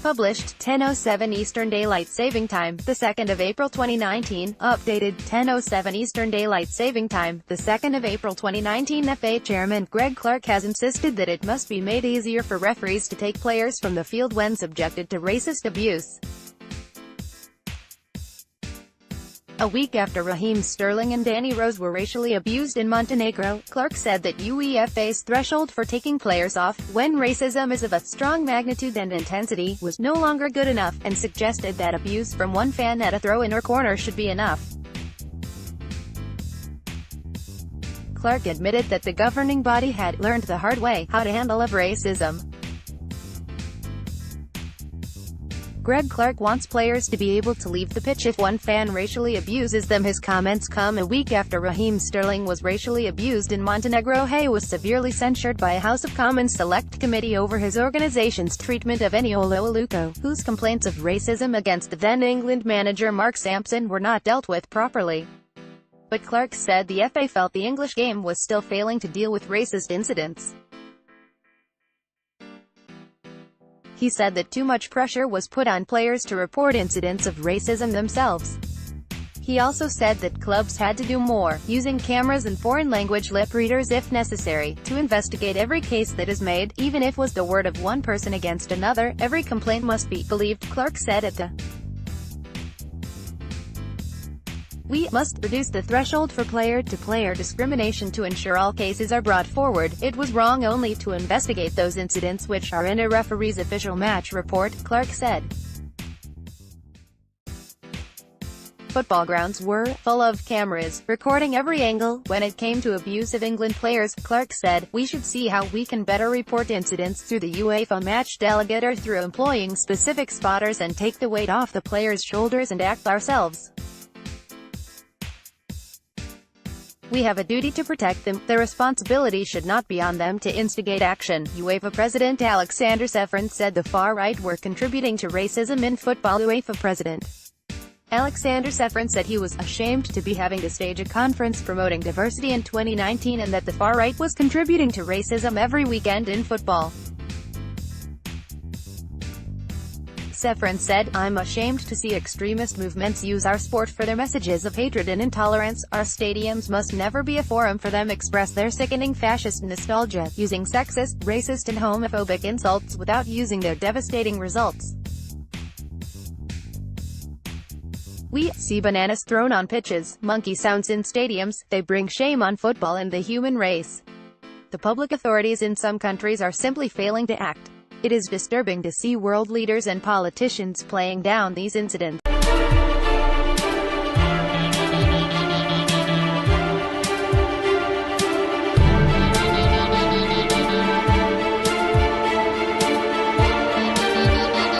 Published 10:07 Eastern Daylight Saving Time, the 2nd of April 2019. Updated 10:07 Eastern Daylight Saving Time, the 2nd of April 2019. FA Chairman Greg Clarke has insisted that it must be made easier for referees to take players from the field when subjected to racist abuse. A week after Raheem Sterling and Danny Rose were racially abused in Montenegro, Clarke said that UEFA's threshold for taking players off, when racism is of a strong magnitude and intensity, was no longer good enough, and suggested that abuse from one fan at a throw-in or corner should be enough. Clarke admitted that the governing body had learned the hard way how to handle racism. Greg Clarke wants players to be able to leave the pitch if one fan racially abuses them. His comments come a week after Raheem Sterling was racially abused in Montenegro. He was severely censured by a House of Commons Select Committee over his organization's treatment of Eniolo Aluko, whose complaints of racism against the then-England manager Mark Sampson were not dealt with properly. But Clarke said the FA felt the English game was still failing to deal with racist incidents. He said that too much pressure was put on players to report incidents of racism themselves. He also said that clubs had to do more, using cameras and foreign-language lip readers if necessary, to investigate every case that is made, even if it was the word of one person against another. Every complaint must be believed, Clarke said at the "We must reduce the threshold for player-to-player discrimination to ensure all cases are brought forward. It was wrong only to investigate those incidents which are in a referee's official match report," Clarke said. Football grounds were full of cameras, recording every angle. When it came to abuse of England players, Clarke said, "We should see how we can better report incidents through the UEFA match delegate or through employing specific spotters and take the weight off the players' shoulders and act ourselves. We have a duty to protect them. The responsibility should not be on them to instigate action." UEFA President Alexander Ceferin said the far right were contributing to racism in football. UEFA President Alexander Ceferin said he was ashamed to be having to stage a conference promoting diversity in 2019 and that the far right was contributing to racism every weekend in football. Ceferin said, "I'm ashamed to see extremist movements use our sport for their messages of hatred and intolerance. Our stadiums must never be a forum for them express their sickening fascist nostalgia, using sexist, racist and homophobic insults without using their devastating results. We see bananas thrown on pitches, monkey sounds in stadiums. They bring shame on football and the human race. The public authorities in some countries are simply failing to act. It is disturbing to see world leaders and politicians playing down these incidents."